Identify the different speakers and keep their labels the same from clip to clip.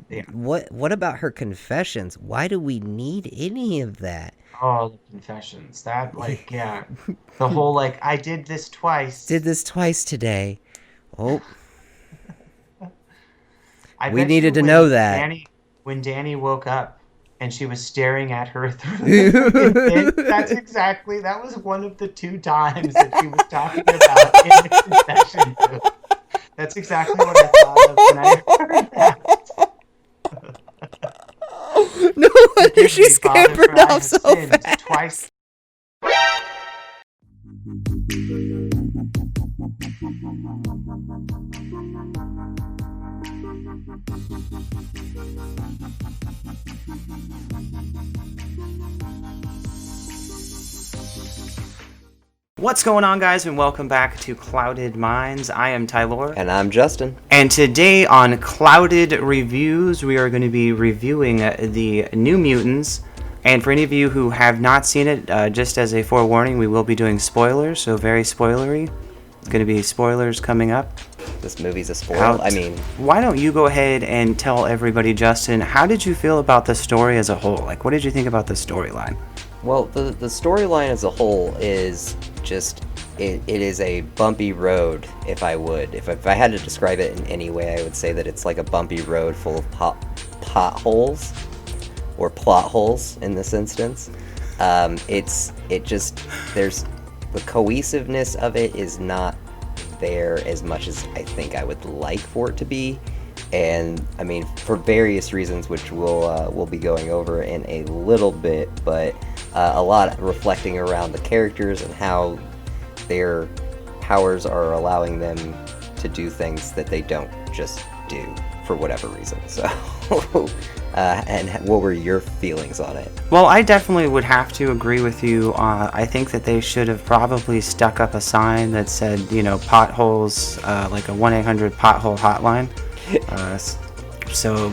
Speaker 1: Yeah.
Speaker 2: What about her confessions? Why do we need any of that?
Speaker 1: Oh, the confessions. That, like, yeah. The whole, like, I did this
Speaker 2: Did
Speaker 1: twice.
Speaker 2: this twice today. Oh,
Speaker 1: I
Speaker 2: we
Speaker 1: bet
Speaker 2: needed
Speaker 1: you
Speaker 2: to know that.
Speaker 1: When Danny woke up and she was staring at her through the freaking pit, that was one of the two times that she was talking about in the confession booth. That's exactly what I thought of when I heard that.
Speaker 2: No wonder
Speaker 1: Forgive
Speaker 2: she
Speaker 1: me, Father, for
Speaker 2: scampered
Speaker 1: I
Speaker 2: off
Speaker 1: have
Speaker 2: so
Speaker 1: sinned
Speaker 2: fast.
Speaker 1: twice.
Speaker 3: What's going on, guys, and welcome back to Clouded Minds. I am Tylor,
Speaker 2: And I'm Justin.
Speaker 3: and today on Clouded Reviews, we are going to be reviewing the New Mutants. And for any of you who have not seen it, just as a forewarning, we will be doing spoilers, so very spoilery. It's going to be spoilers coming up.
Speaker 2: This movie's a spoil.
Speaker 3: Out.
Speaker 2: I mean,
Speaker 3: Why don't you go ahead and tell everybody, Justin, how did you feel about the story as a whole? Like, what did you think about the storyline?
Speaker 2: well, the storyline as a whole is just it is a bumpy road. If I had to describe it in any way, I would say that it's like a bumpy road full of potholes or plot holes in this instance. It just there's the cohesiveness of it is not there as much as I think I would like for it to be. And I mean, for various reasons, which we'll be going over in a little bit, but a lot reflecting around the characters and how their powers are allowing them to do things that they don't just do for whatever reason. So, and what were your feelings on it?
Speaker 3: Well, I definitely would have to agree with you. I think that they should have probably stuck up a sign that said, potholes, like a 1-800 pothole hotline. Uh,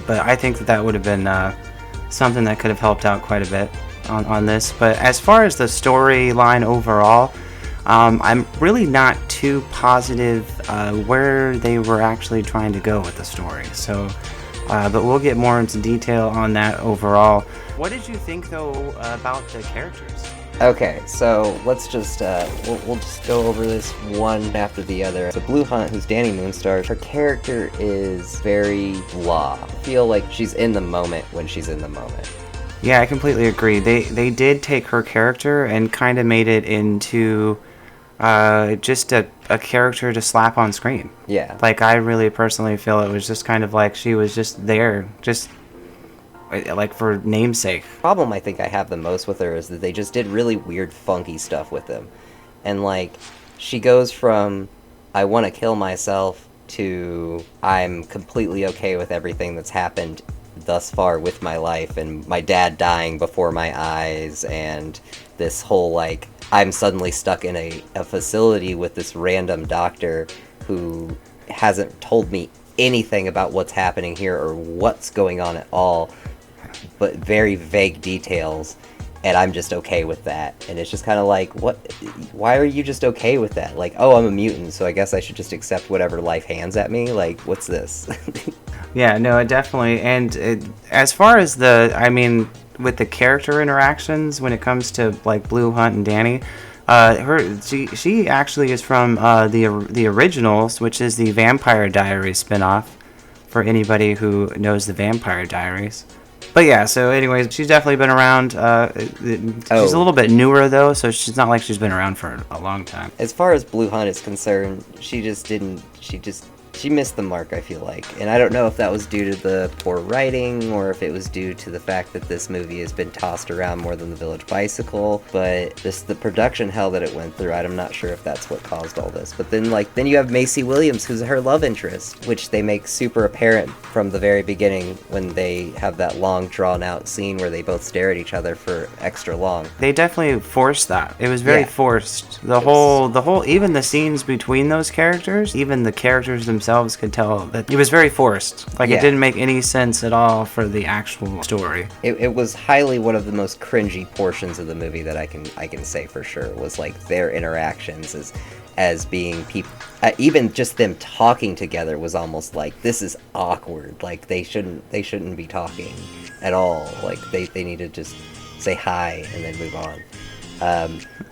Speaker 3: but I think that would have been something that could have helped out quite a bit on this. But as far as the storyline overall, I'm really not too positive where they were actually trying to go with the story. So, but we'll get more into detail on that overall. What did you think, though, about the characters?
Speaker 2: Okay, so let's just we'll just go over this one after the other. So Blue Hunt, who's Danny Moonstar, her character is very blah. I feel like she's in the moment when she's in the moment.
Speaker 3: Yeah, I completely agree. They did take her character and kind of made it into just a character to slap on screen.
Speaker 2: Yeah.
Speaker 3: Like, I really personally feel it was just kind of like she was just there, just like for namesake.
Speaker 2: Problem I think I have the most with her is that they just did really weird, funky stuff with them. And like, she goes from I want to kill myself to I'm completely okay with everything that's happened thus far with my life and my dad dying before my eyes and this whole like I'm suddenly stuck in a facility with this random doctor who hasn't told me anything about what's happening here or what's going on at all, but very vague details, and I'm just okay with that. And it's just kind of like, what? Why are you just okay with that? Like, oh, I'm a mutant, so I guess I should just accept whatever life hands at me. Like, what's this?
Speaker 3: Yeah, no, it definitely. And as far as I mean, with the character interactions when it comes to like Blue Hunt and Danny, she actually is from the originals, which is the Vampire Diaries spinoff. For anybody who knows the Vampire Diaries. But yeah, so anyways, she's definitely been around. She's a
Speaker 2: Oh,
Speaker 3: little bit newer though, so she's not like she's been around for a long time.
Speaker 2: as far as Blue Hunt is concerned, she just didn't. She missed the mark, I feel like. And I don't know if that was due to the poor writing or if it was due to the fact that this movie has been tossed around more than The Village Bicycle. But the production hell that it went through, I'm not sure if that's what caused all this. But then you have Macy Williams, who's her love interest, which they make super apparent from the very beginning when they have that long drawn out scene where they both stare at each other for extra long.
Speaker 3: They definitely forced that. It was very
Speaker 2: Yeah.
Speaker 3: forced.
Speaker 2: It's
Speaker 3: The whole, even the scenes between those characters, even the characters themselves could tell that it was very forced. Like,
Speaker 2: Yeah.
Speaker 3: it didn't make any sense at all for the actual story.
Speaker 2: It was highly one of the most cringy portions of the movie that I can say for sure was like their interactions as being people. Even just them talking together was almost like, this is awkward. Like they shouldn't be talking at all. Like they need to just say hi and then move on.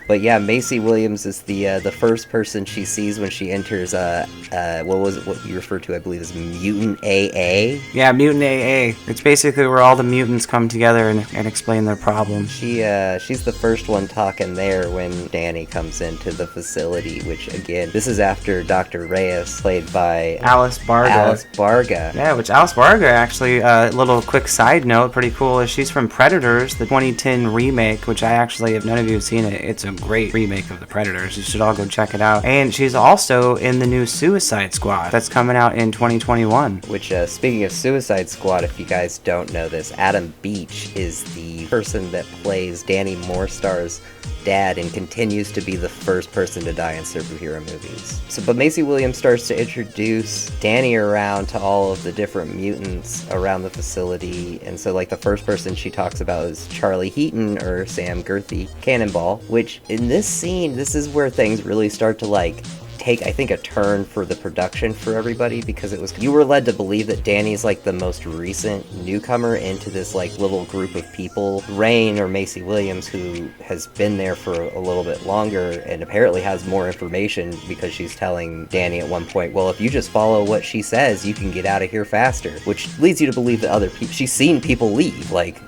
Speaker 2: But yeah, Macy Williams is the first person she sees when she enters what you refer to, I believe, as Mutant AA.
Speaker 3: Yeah, Mutant AA. It's basically where all the mutants come together and explain their problems.
Speaker 2: She's the first one talking there when Danny comes into the facility, which again, this is after Dr. Reyes, played by
Speaker 3: Alice Barga. Yeah, which Alice Barga, actually, a little quick side note, pretty cool, is she's from Predators, the 2010 remake, which I actually, if none of you have seen it, it's a great remake of the Predators. You should all go check it out. And she's also in the new Suicide Squad that's coming out in 2021.
Speaker 2: Which, speaking of Suicide Squad, if you guys don't know this, Adam Beach is the person that plays Danny Moorstar's dad and continues to be the first person to die in superhero movies. But Macy Williams starts to introduce Danny around to all of the different mutants around the facility, and so like the first person she talks about is Charlie Heaton, or Sam Girthy Cannonball, which in this scene, this is where things really start to like take, I think, a turn for the production for everybody, because you were led to believe that Danny's like the most recent newcomer into this like little group of people. Rain, or Macy Williams, who has been there for a little bit longer and apparently has more information, because she's telling Danny at one point, well, if you just follow what she says, you can get out of here faster, which leads you to believe that other people, she's seen people leave, like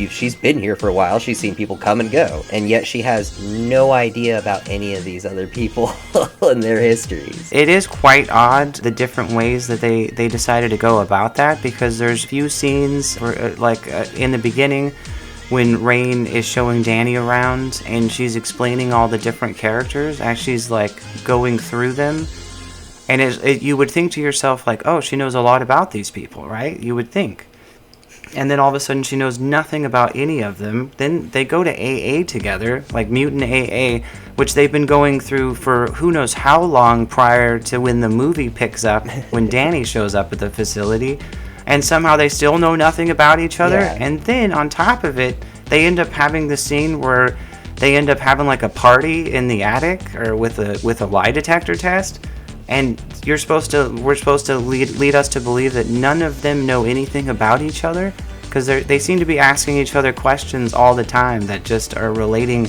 Speaker 2: she's been here for a while, she's seen people come and go, and yet she has no idea about any of these other people and their histories.
Speaker 3: It is quite odd, the different ways that they decided to go about that, because there's few scenes where, in the beginning, when Rain is showing Danny around and she's explaining all the different characters as she's like going through them, and you would think to yourself like, oh, she knows a lot about these people, right? You would think. And then all of a sudden she knows nothing about any of them. Then they go to AA together, like Mutant AA, which they've been going through for who knows how long prior to when the movie picks up, when Danny shows up at the facility. And somehow they still know nothing about each other. Yeah. And then on top of it, they end up having the scene where they end up having like a party in the attic, or with a lie detector test. And we're supposed to lead us to believe that none of them know anything about each other, because they seem to be asking each other questions all the time that just are relating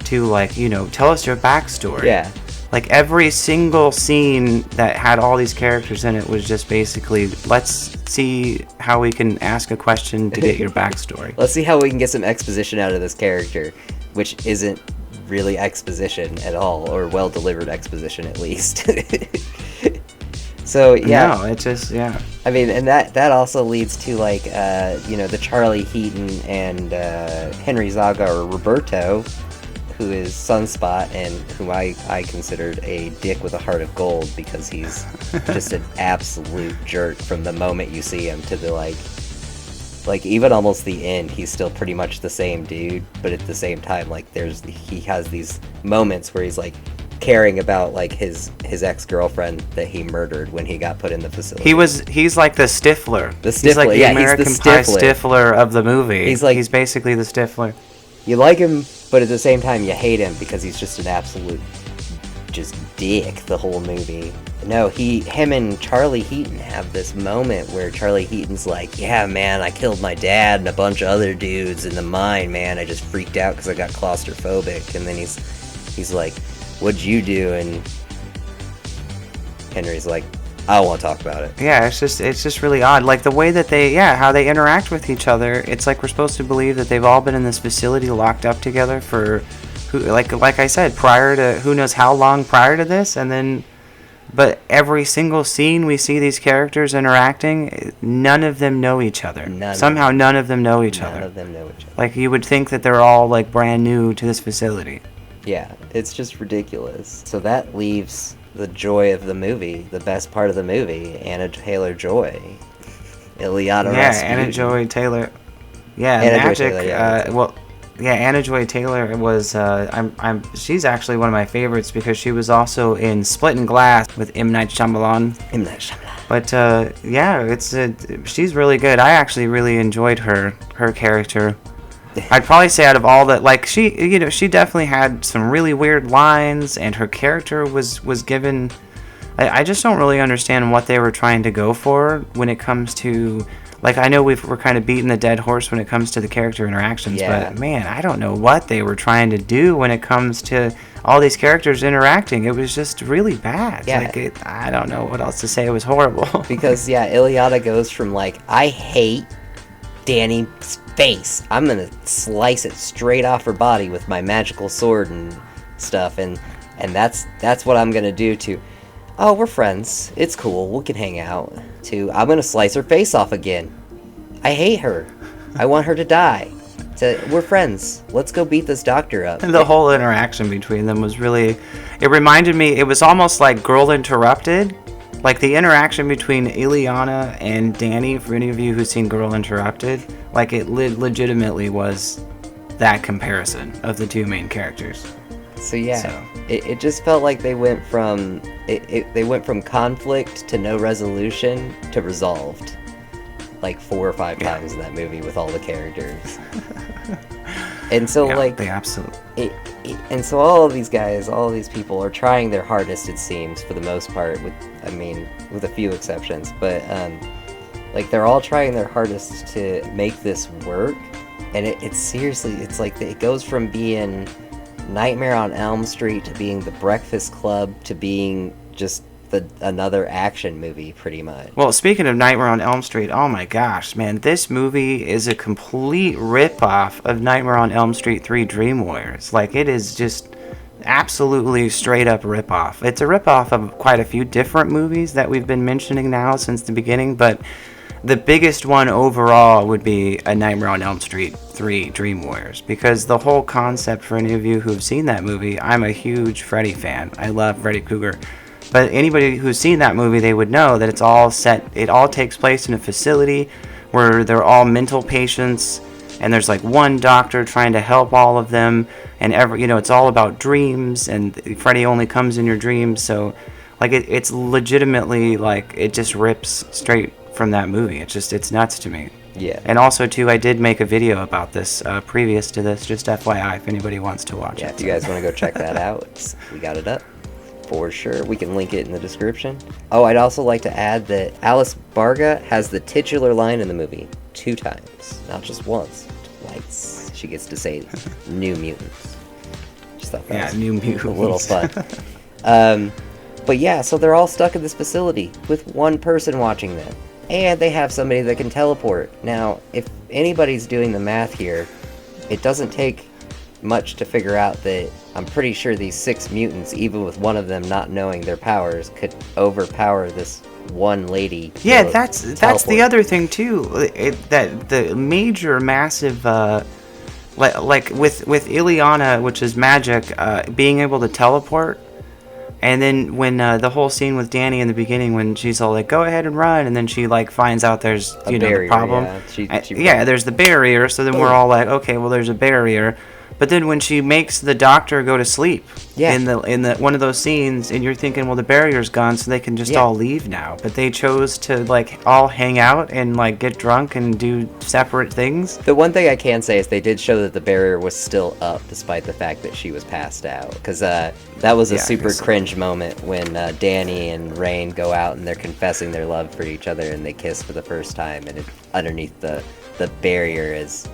Speaker 3: to, like, you know, tell us your backstory.
Speaker 2: Yeah.
Speaker 3: Like every single scene that had all these characters in it was just basically, let's see how we can ask a question to get your backstory.
Speaker 2: Let's see how we can get some exposition out of this character, which isn't really exposition at all, or well delivered exposition at least. So yeah,
Speaker 3: no, it's just, yeah,
Speaker 2: I mean, and that also leads to like the Charlie Heaton and Henry Zaga, or Roberto, who is Sunspot, and whom I considered a dick with a heart of gold, because he's just an absolute jerk from the moment you see him to the like even almost the end. He's still pretty much the same dude, but at the same time, like he has these moments where he's like caring about like his ex-girlfriend that he murdered when he got put in the facility.
Speaker 3: He's like the Stifler.
Speaker 2: He's
Speaker 3: like the American
Speaker 2: he's the
Speaker 3: Pie Stifler of the movie. He's basically the Stifler.
Speaker 2: You like him, but at the same time you hate him, because he's just an absolute just dick the whole movie. No, him and Charlie Heaton have this moment where Charlie Heaton's like, yeah, man, I killed my dad and a bunch of other dudes in the mine, man. I just freaked out because I got claustrophobic. And then he's like, what'd you do? And Henry's like, I don't want to talk about it.
Speaker 3: Yeah, it's just really odd. Like the way that how they interact with each other. It's like we're supposed to believe that they've all been in this facility locked up together for, like I said, prior to who knows how long prior to this, and then, but every single scene we see these characters interacting, none of them know each other. Somehow none of them know each other.
Speaker 2: None of them know each other.
Speaker 3: Like you would think that they're all like brand new to this facility.
Speaker 2: Yeah, it's just ridiculous. So that leaves the joy of the movie, the best part of the movie, Anna Taylor-Joy, Ilyana Rasputin.
Speaker 3: Yeah, Anna Joy Taylor. Yeah, Magic. Anna Joy Taylor was. She's actually one of my favorites, because she was also in Split and Glass with M. Night Shyamalan. But she's really good. I actually really enjoyed her character. I'd probably say out of all that, like, she definitely had some really weird lines, and her character was given. I just don't really understand what they were trying to go for when it comes to, like, I know we're kind of beating the dead horse when it comes to the character interactions,
Speaker 2: Yeah.
Speaker 3: but man, I don't know what they were trying to do when it comes to all these characters interacting. It was just really bad.
Speaker 2: Yeah.
Speaker 3: Like, I don't know what else to say. It was horrible.
Speaker 2: Because, yeah, Ileana goes from, like, I hate Danny's face. I'm gonna slice it straight off her body with my magical sword and stuff, and that's what I'm gonna do, to, oh, we're friends, it's cool, we can hang out, to, I'm gonna slice her face off again. I hate her. I want her to die. To, we're friends. Let's go beat this doctor up.
Speaker 3: And the whole interaction between them was really, it reminded me, it was almost like Girl Interrupted. Like, the interaction between Ileana and Danny, for any of you who've seen Girl Interrupted, like, it legitimately was that comparison of the two main characters.
Speaker 2: So yeah, it just felt like they went from they went from conflict to no resolution to resolved, like 4 or 5 times in that movie with all the characters. And so like
Speaker 3: they absolutely.
Speaker 2: And so all of these guys, all of these people are trying their hardest, it seems, for the most part, with a few exceptions, but like, they're all trying their hardest to make this work, and it's seriously, it's like it goes from being Nightmare on Elm Street to being The Breakfast Club to being just another action movie, pretty much.
Speaker 3: Well, speaking of Nightmare on Elm Street, oh my gosh, man, this movie is a complete rip-off of Nightmare on Elm Street 3 Dream Warriors. Like, it is just absolutely straight-up rip-off. It's a rip-off of quite a few different movies that we've been mentioning now since the beginning, but the biggest one overall would be A Nightmare on Elm Street 3 Dream Warriors, because the whole concept, for any of you who have seen that movie, I'm a huge Freddy fan. I love Freddy Krueger. But anybody who's seen that movie, they would know that it all takes place in a facility where they're all mental patients, and there's like one doctor trying to help all of them, and it's all about dreams, and Freddy only comes in your dreams, so like it's legitimately, like, it just rips straight from that movie. It's nuts to me.
Speaker 2: Yeah.
Speaker 3: And also, too, I did make a video about this previous to this, just FYI, if anybody wants to watch it.
Speaker 2: Yeah, if you guys want to go check that out, we got it up. For sure. We can link it in the description. Oh, I'd also like to add that Alice Barga has the titular line in the movie 2 times. Not just once, twice. She gets to say New Mutants. Just thought that was
Speaker 3: New Mutants.
Speaker 2: a little fun. But yeah, so they're all stuck in this facility with one person watching them. And they have somebody that can teleport. Now, if anybody's doing the math here, it doesn't take much to figure out that I'm pretty sure these 6 mutants, even with one of them not knowing their powers, could overpower this one lady.
Speaker 3: Yeah, that's the other thing too. That the major massive like with Ileana, which is magic, being able to teleport. And then when the whole scene with Danny in the beginning, when she's all like, "Go ahead and run," and then she like finds out there's
Speaker 2: barrier,
Speaker 3: the problem.
Speaker 2: Yeah,
Speaker 3: there's the barrier. So then we're all like, okay, well, there's a barrier. But then when she makes the doctor go to sleep in the one of those scenes, and you're thinking, well, the barrier's gone, so they can just all leave now. But they chose to like all hang out and like get drunk and do separate things.
Speaker 2: The one thing I can say is they did show that the barrier was still up, despite the fact that she was passed out. Because that was a super cringe moment when Danny and Rain go out and they're confessing their love for each other, and they kiss for the first time, and underneath the barrier is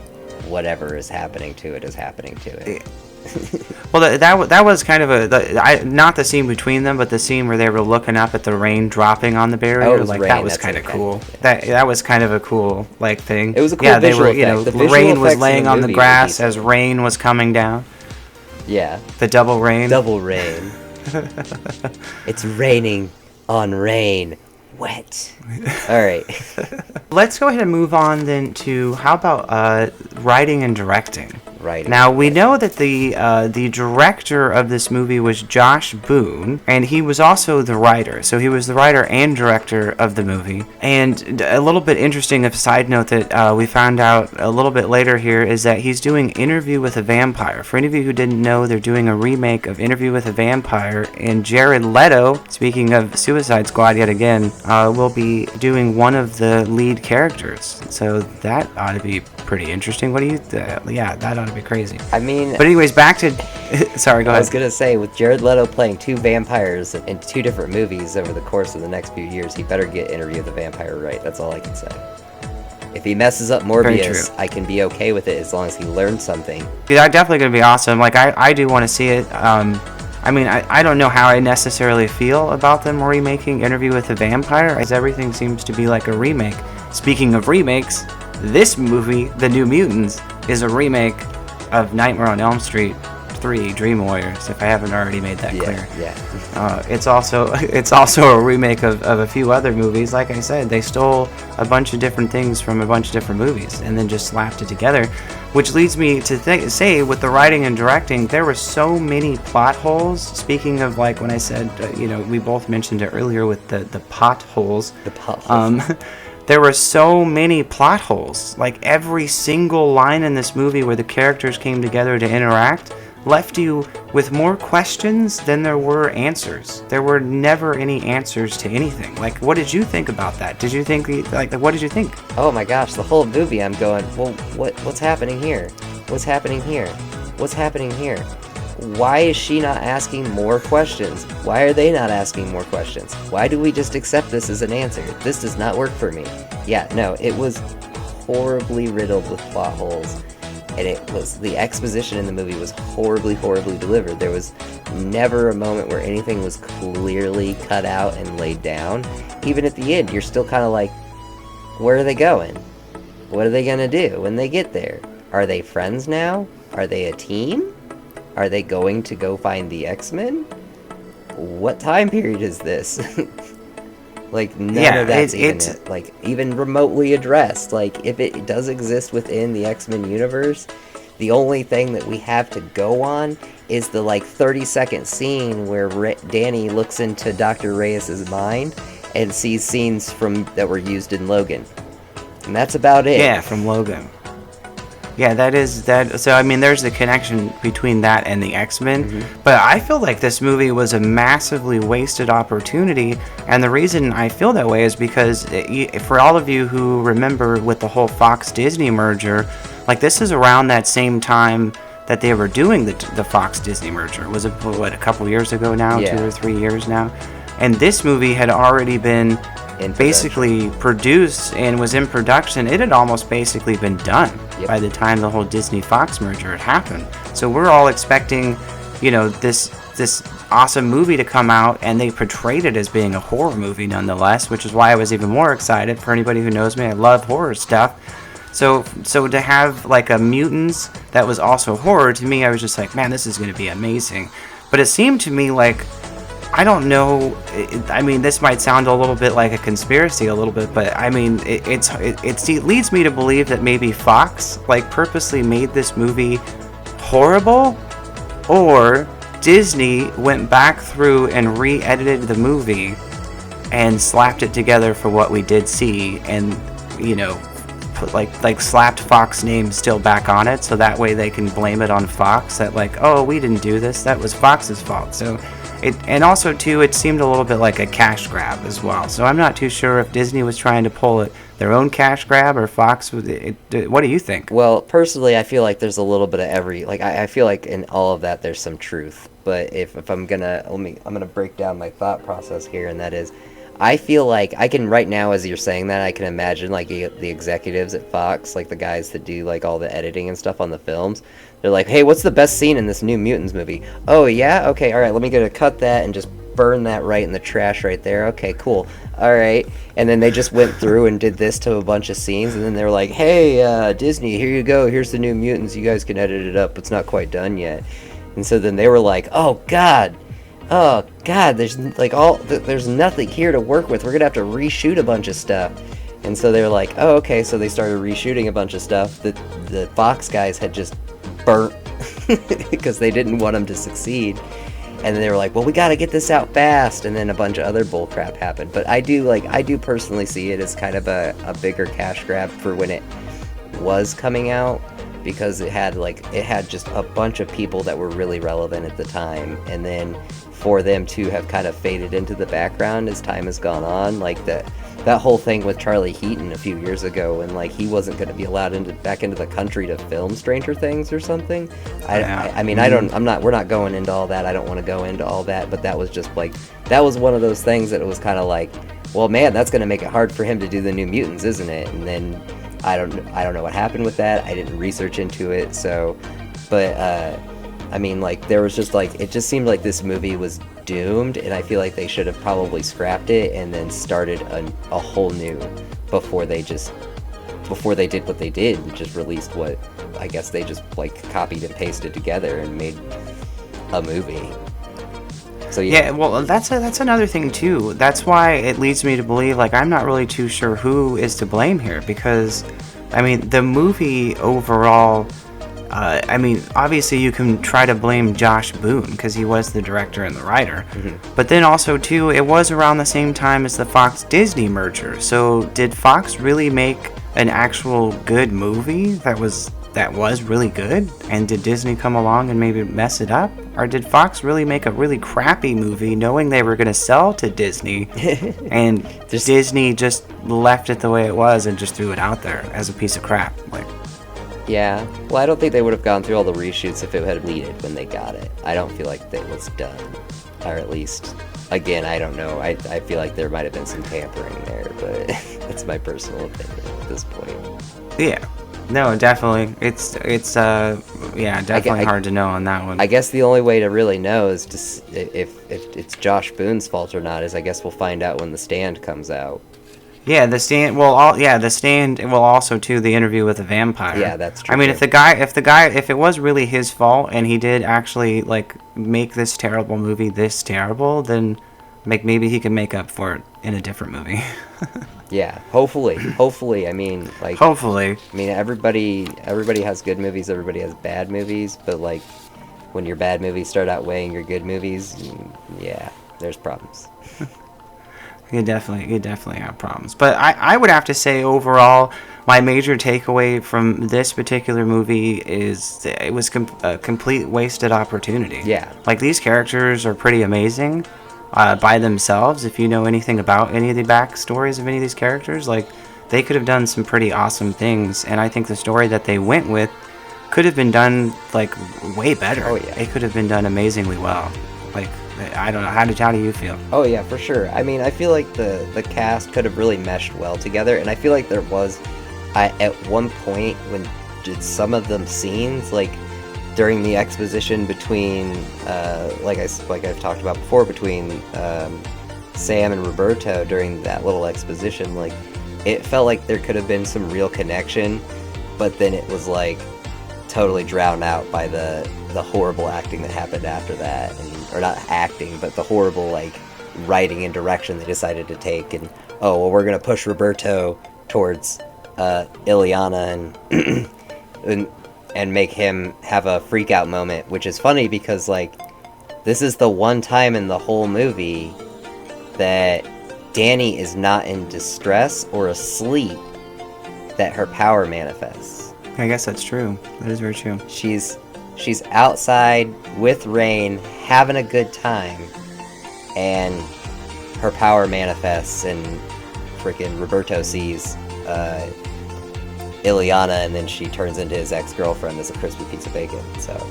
Speaker 2: whatever is happening to it is happening to it.
Speaker 3: Well, that was kind of not the scene between them, but the scene where they were looking up at the rain dropping on the barrier. Like, that was kind of cool. That was kind of a cool like thing.
Speaker 2: It was a cool visual effect.
Speaker 3: The rain was laying on the grass as rain was coming down.
Speaker 2: Yeah.
Speaker 3: The double rain.
Speaker 2: Double rain. It's raining on rain. Wet. All right.
Speaker 3: Let's go ahead and move on then to how about writing and directing.
Speaker 2: Right.
Speaker 3: Now, we know that the director of this movie was Josh Boone, and he was also the writer. So he was the writer and director of the movie. And a little bit interesting, of a side note that we found out a little bit later here, is that he's doing Interview with a Vampire. For any of you who didn't know, they're doing a remake of Interview with a Vampire, and Jared Leto, speaking of Suicide Squad yet again, will be doing one of the lead characters. So that ought to be pretty interesting. What do you yeah, that ought to be crazy.
Speaker 2: I mean,
Speaker 3: but anyways, back to sorry, go ahead.
Speaker 2: I was gonna say, with Jared Leto playing two vampires in two different movies over the course of the next few years, he better get Interview with the Vampire right. That's all I can say. If he messes up Morbius, I can be okay with it as long as he learns something.
Speaker 3: Dude, that's definitely gonna be awesome. Like, I do want to see it. I mean, I don't know how I necessarily feel about them remaking Interview with a Vampire, as everything seems to be like a remake. Speaking of remakes, this movie, The New Mutants, is a remake of Nightmare on Elm Street 3 Dream Warriors, if I haven't already made that clear.
Speaker 2: Yeah.
Speaker 3: It's also a remake of a few other movies. Like I said, they stole a bunch of different things from a bunch of different movies and then just slapped it together, which leads me to say, with the writing and directing, there were so many plot holes. Speaking of, like, when I said, we both mentioned it earlier with the potholes.
Speaker 2: The potholes.
Speaker 3: There were so many plot holes. Like, every single line in this movie where the characters came together to interact left you with more questions than there were answers. There were never any answers to anything. Like, what did you think about that? Did you think, what did you think?
Speaker 2: Oh my gosh, the whole movie I'm going, well, what's happening here? What's happening here? What's happening here? Why is she not asking more questions? Why are they not asking more questions? Why do we just accept this as an answer? This does not work for me. Yeah, no, it was horribly riddled with plot holes. And the exposition in the movie was horribly, horribly delivered. There was never a moment where anything was clearly cut out and laid down. Even at the end, you're still kind of like, where are they going? What are they gonna do when they get there? Are they friends now? Are they a team? Are they going to go find the X-Men? What time period is this? Like, none of that's even remotely addressed. Like, if it does exist within the X-Men universe, the only thing that we have to go on is the, 30-second scene where Danny looks into Dr. Reyes' mind and sees scenes that were used in Logan. And that's about it.
Speaker 3: Yeah, from Logan. Yeah, that is that. So, I mean, there's the connection between that and the X-Men. Mm-hmm. But I feel like this movie was a massively wasted opportunity. And the reason I feel that way is because, for all of you who remember with the whole Fox-Disney merger, like, this is around that same time that they were doing the Fox-Disney merger. Was it, a couple years ago now? Yeah. 2 or 3 years now? And this movie had already been basically produced and was in production. It had almost basically been done by the time the whole Disney-Fox merger had happened. So we're all expecting, this awesome movie to come out, and they portrayed it as being a horror movie nonetheless, which is why I was even more excited. For anybody who knows me, I love horror stuff. So to have like a Mutants that was also horror, to me, I was just like, man, this is going to be amazing. But it seemed to me like, I don't know. I mean, this might sound a little bit like a conspiracy, but I mean, it leads me to believe that maybe Fox purposely made this movie horrible, or Disney went back through and re-edited the movie and slapped it together for what we did see, and put slapped Fox name still back on it, so that way they can blame it on Fox. That oh, we didn't do this. That was Fox's fault. So. And also, too, it seemed a little bit like a cash grab as well. So I'm not too sure if Disney was trying to pull their own cash grab or Fox. What do you think?
Speaker 2: Well, personally, I feel like there's a little bit of every. I feel like in all of that there's some truth. But if I'm gonna I'm gonna break down my thought process here, and that is, I feel like I can right now, as you're saying that, I can imagine the executives at Fox, the guys that do all the editing and stuff on the films. They're like, hey, what's the best scene in this New Mutants movie? Oh, yeah? Okay, alright, let me go to cut that and just burn that right in the trash right there. Okay, cool. Alright. And then they just went through and did this to a bunch of scenes, and then they were like, hey, Disney, here you go. Here's the New Mutants. You guys can edit it up. It's not quite done yet. And so then they were like, oh, God, there's there's nothing here to work with. We're gonna have to reshoot a bunch of stuff. And so they were like, oh, okay. So they started reshooting a bunch of stuff that the Fox guys had just burnt because they didn't want him to succeed. And then they were like, well, we got to get this out fast. And then a bunch of other bullcrap happened. But I do personally see it as kind of a bigger cash grab for when it was coming out, because it had just a bunch of people that were really relevant at the time. And then for them to have kind of faded into the background as time has gone on, like that whole thing with Charlie Heaton a few years ago, and like he wasn't going to be allowed back into the country to film Stranger Things or something. We're not going into all that. I don't want to go into all that, but that was just like, that was one of those things that it was kind of like, well, man, that's going to make it hard for him to do the New Mutants, isn't it? And then I don't know what happened with that. I didn't research into it, so, but there was just like, it just seemed like this movie was doomed, and I feel like they should have probably scrapped it and then started a whole new before they did what they did and just released what I guess they just like copied and pasted together and made a movie. So
Speaker 3: yeah, well, that's another thing too. That's why it leads me to believe, like, I'm not really too sure who is to blame here, because I mean, the movie overall, obviously you can try to blame Josh Boone because he was the director and the writer, but then also too, it was around the same time as the Fox-Disney merger. So did Fox really make an actual good movie that was really good, and did Disney come along and maybe mess it up? Or did Fox really make a really crappy movie knowing they were going to sell to Disney, and Disney just left it the way it was and just threw it out there as a piece of crap? Like,
Speaker 2: yeah, well, I don't think they would have gone through all the reshoots if it had needed when they got it. I don't feel like that was done, or at least, again, I don't know. I feel like there might have been some tampering there, but that's my personal opinion at this point.
Speaker 3: Yeah. No, definitely. It's definitely hard to know on that one.
Speaker 2: I guess the only way to really know is if it's Josh Boone's fault or not is, I guess we'll find out when The Stand comes out.
Speaker 3: Yeah, The Stand. Well, The Stand. Well, also too, the interview with the vampire.
Speaker 2: Yeah, that's true.
Speaker 3: I mean, if it was really his fault and he did actually like make this terrible movie this terrible, then maybe he can make up for it in a different movie.
Speaker 2: Yeah, hopefully. Hopefully. Everybody has good movies, everybody has bad movies, but like when your bad movies start outweighing your good movies, yeah, there's problems.
Speaker 3: You definitely have problems. But I would have to say overall, my major takeaway from this particular movie is it was a complete wasted opportunity.
Speaker 2: Yeah.
Speaker 3: Like, these characters are pretty amazing by themselves. If you know anything about any of the backstories of any of these characters, like, they could have done some pretty awesome things. And I think the story that they went with could have been done, like, way better.
Speaker 2: Oh, yeah.
Speaker 3: It could have been done amazingly well. Like, I don't know. How do you feel?
Speaker 2: Oh, yeah, for sure. I mean, I feel like the cast could have really meshed well together, and I feel like there was, at one point, when did some of them scenes, like, during the exposition between, like I've talked about before, between Sam and Roberto during that little exposition, like, it felt like there could have been some real connection, but then it was, like, totally drowned out by the horrible acting that happened after that, or not acting, but the horrible, like, writing and direction they decided to take, and, oh, well, we're gonna push Roberto towards Ileana and make him have a freak out moment, which is funny because, like, this is the one time in the whole movie that Danny is not in distress or asleep that her power manifests.
Speaker 3: I guess that's true. That is very true.
Speaker 2: She's outside with Rain, having a good time, and her power manifests, and freaking Roberto sees Ileana, and then she turns into his ex-girlfriend as a crispy piece of bacon. So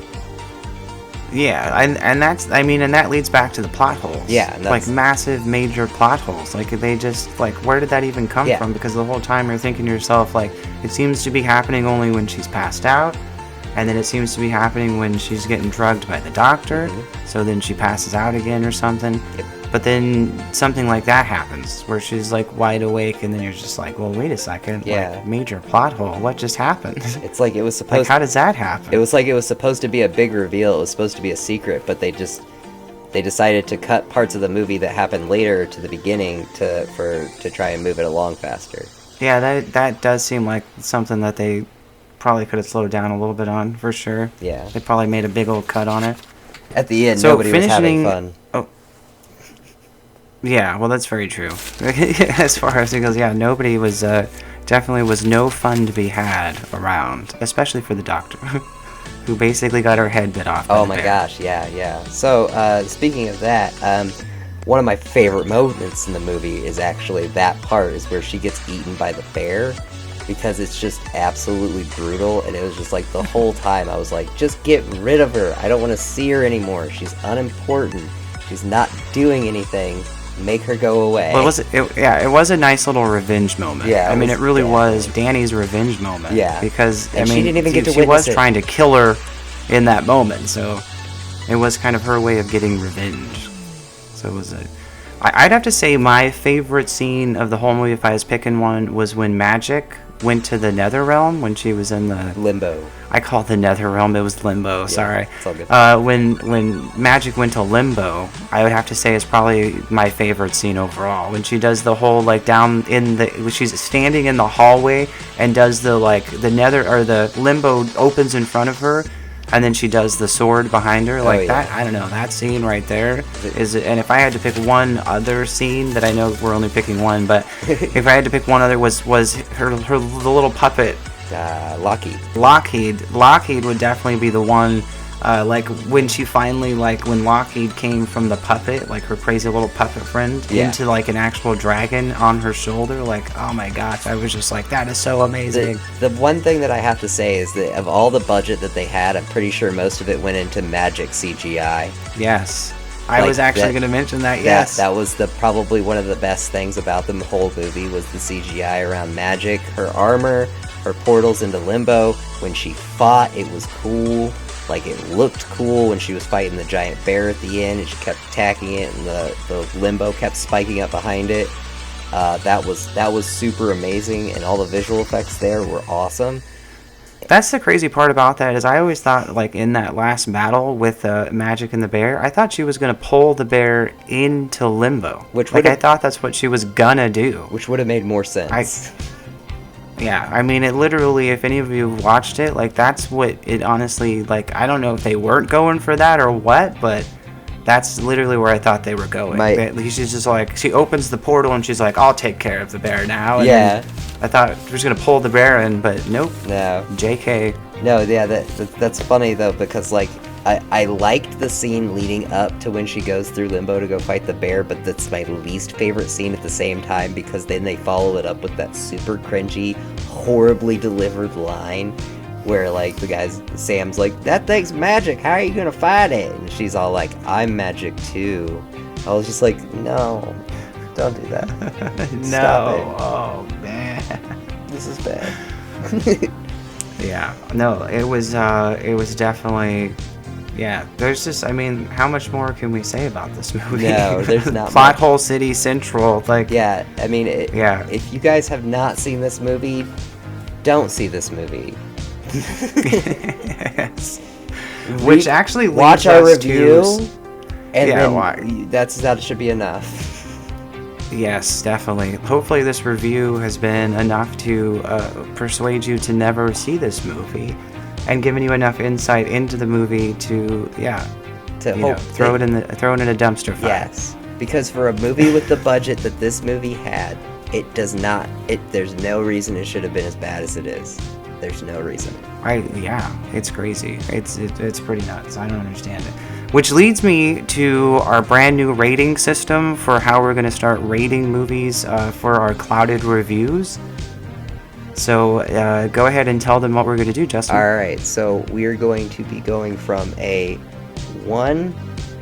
Speaker 3: yeah, and that's, I mean, and that leads back to the plot holes.
Speaker 2: Yeah, and
Speaker 3: like massive major plot holes. Like, they just, like, where did that even come from? Because the whole time you're thinking to yourself, like, it seems to be happening only when she's passed out, and then it seems to be happening when she's getting drugged by the doctor, so then she passes out again or something.
Speaker 2: Yep.
Speaker 3: But then something like that happens, where she's, like, wide awake, and then you're just like, well, wait a second.
Speaker 2: Yeah.
Speaker 3: Like, major plot hole. What just happened?
Speaker 2: It's like it was supposed...
Speaker 3: Like, how does that happen?
Speaker 2: It was like it was supposed to be a big reveal. It was supposed to be a secret, but they decided to cut parts of the movie that happened later to the beginning to try and move it along faster.
Speaker 3: Yeah, that does seem like something that they probably could have slowed down a little bit on, for sure.
Speaker 2: Yeah.
Speaker 3: They probably made a big old cut on it.
Speaker 2: At the end,
Speaker 3: So
Speaker 2: nobody was having
Speaker 3: finishing-
Speaker 2: fun.
Speaker 3: Oh. Yeah, well, that's very true. As far as it goes, yeah, nobody was, definitely was no fun to be had around, especially for the doctor, who basically got her head bit off. by
Speaker 2: Oh
Speaker 3: the
Speaker 2: my
Speaker 3: bear.
Speaker 2: gosh, yeah. So, speaking of that, one of my favorite moments in the movie is actually that part, is where she gets eaten by the bear, because it's just absolutely brutal, and it was just like the whole time I was like, just get rid of her. I don't want to see her anymore. She's unimportant. She's not doing anything. Make her go away.
Speaker 3: Well, it was a nice little revenge moment.
Speaker 2: Yeah,
Speaker 3: I mean,
Speaker 2: it
Speaker 3: it really
Speaker 2: was
Speaker 3: was Danny's revenge moment.
Speaker 2: Yeah.
Speaker 3: Because,
Speaker 2: And
Speaker 3: I
Speaker 2: she
Speaker 3: mean,
Speaker 2: didn't even get to
Speaker 3: she was
Speaker 2: witness it.
Speaker 3: trying to kill her in that moment, so it was kind of her way of getting revenge. So it was I'd have to say my favorite scene of the whole movie, if I was picking one, was when Magic went to the Nether Realm, when she was in the...
Speaker 2: Limbo.
Speaker 3: I call it the Nether Realm, it was Limbo, sorry.
Speaker 2: it's all good.
Speaker 3: When Magic went to Limbo, I would have to say is probably my favorite scene overall. When she does the whole, like, down in the... when she's standing in the hallway and does the, like, the Nether... or the Limbo opens in front of her, and then she does the sword behind her, like
Speaker 2: yeah.
Speaker 3: that. I don't know, that scene right there is... And if I had to pick one other scene, that I know we're only picking one, but if I had to pick one other, was her the little puppet... Lockheed would definitely be the one, like when she finally, like when Lockheed came from the puppet, like her crazy little puppet friend, into like an actual dragon on her shoulder. Like, oh my gosh, I was just like, that is so amazing.
Speaker 2: The one thing that I have to say is that of all the budget that they had, I'm pretty sure most of it went into Magic CGI.
Speaker 3: Yes. I
Speaker 2: Like,
Speaker 3: was actually
Speaker 2: that-
Speaker 3: going to mention that, yes.
Speaker 2: That was probably one of the best things about the whole movie, was the CGI around Magic, her armor, her portals into Limbo. When she fought, it was cool. Like, it looked cool when she was fighting the giant bear at the end, and she kept attacking it, and the Limbo kept spiking up behind it. That was super amazing, and all the visual effects there were awesome.
Speaker 3: That's the crazy part about that, is I always thought, like, in that last battle with Magic and the bear, I thought she was going to pull the bear into Limbo.
Speaker 2: Which
Speaker 3: like,
Speaker 2: would've-
Speaker 3: I thought that's what she was gonna do.
Speaker 2: Which would have made more sense.
Speaker 3: Yeah, I mean, it literally, if any of you watched it, like, that's what it honestly, like, I don't know if they weren't going for that or what, but that's literally where I thought they were going. She's just like, she opens the portal and she's like, I'll take care of the bear now. And
Speaker 2: Yeah.
Speaker 3: then I thought she was going to pull the bear in, but nope.
Speaker 2: No.
Speaker 3: JK.
Speaker 2: No, yeah, that's funny, though, because, like, I liked the scene leading up to when she goes through Limbo to go fight the bear, but that's my least favorite scene at the same time, because then they follow it up with that super cringy, horribly delivered line where, like, Sam's like, that thing's magic, how are you gonna fight it? And she's all like, I'm magic too. I was just like, no, don't do that.
Speaker 3: No.
Speaker 2: Stop it.
Speaker 3: Oh, man.
Speaker 2: This is bad.
Speaker 3: Yeah. No, it was definitely... Yeah, there's just, I mean, how much more can we say about this movie?
Speaker 2: No, there's not
Speaker 3: Plot
Speaker 2: much.
Speaker 3: hole city central, like...
Speaker 2: Yeah, I mean,
Speaker 3: Yeah.
Speaker 2: if you guys have not seen this movie, don't see this movie.
Speaker 3: Yes. Which actually leads
Speaker 2: Watch our
Speaker 3: us
Speaker 2: review,
Speaker 3: to...
Speaker 2: and
Speaker 3: Yeah,
Speaker 2: then that should be enough.
Speaker 3: Yes, definitely. Hopefully this review has been enough to persuade you to never see this movie, and given you enough insight into the movie to throw it in a dumpster fire.
Speaker 2: Yes, because for a movie with the budget that this movie had, there's no reason it should have been as bad as it is. There's no reason.
Speaker 3: It's crazy. It's pretty nuts. I don't understand it. Which leads me to our brand new rating system for how we're going to start rating movies for our clouded reviews. So go ahead and tell them what we're going to do, Justin.
Speaker 2: Alright, so we're going to be going from a 1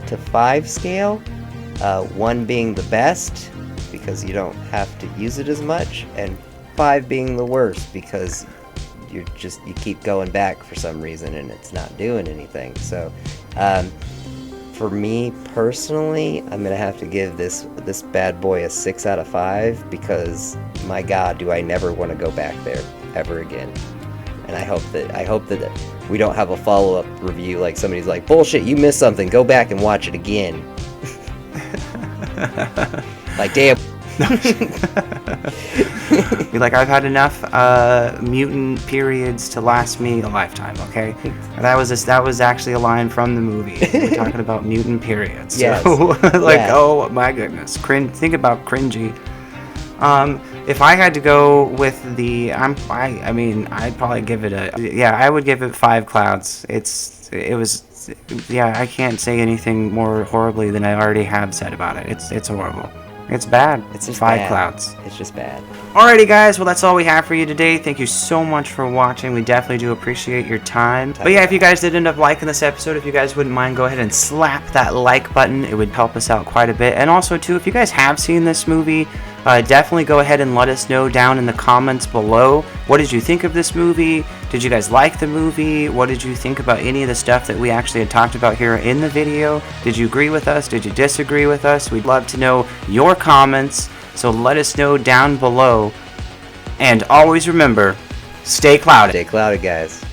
Speaker 2: to 5 scale, 1 being the best, because you don't have to use it as much, and 5 being the worst, because you keep going back for some reason and it's not doing anything. So, for me personally, I'm gonna have to give this bad boy a 6 out of 5, because my God, do I never want to go back there ever again. And I hope that we don't have a follow-up review like somebody's like, bullshit, you missed something, go back and watch it again. Like, damn.
Speaker 3: Be like, I've had enough mutant periods to last me a lifetime. Okay, that was actually a line from the movie. We're talking about mutant periods.
Speaker 2: Yes.
Speaker 3: So, like,
Speaker 2: Yeah.
Speaker 3: oh my goodness, think about cringy. If I had to go with I mean, I'd probably give it I would give it 5 clouds. I can't say anything more horribly than I already have said about it. It's horrible. It's bad.
Speaker 2: It's just
Speaker 3: 5
Speaker 2: bad.
Speaker 3: clouds.
Speaker 2: It's just bad.
Speaker 3: Alrighty, guys. Well, that's all we have for you today. Thank you so much for watching. We definitely do appreciate your time. But yeah, if you guys did end up liking this episode, if you guys wouldn't mind, go ahead and slap that like button. It would help us out quite a bit. And also, too, if you guys have seen this movie, definitely go ahead and let us know down in the comments below. What did you think of this movie? Did you guys like the movie? What did you think about any of the stuff that we actually had talked about here in the video? Did you agree with us? Did you disagree with us? We'd love to know your comments, so let us know down below. And always remember, stay clouded.
Speaker 2: Stay clouded, guys.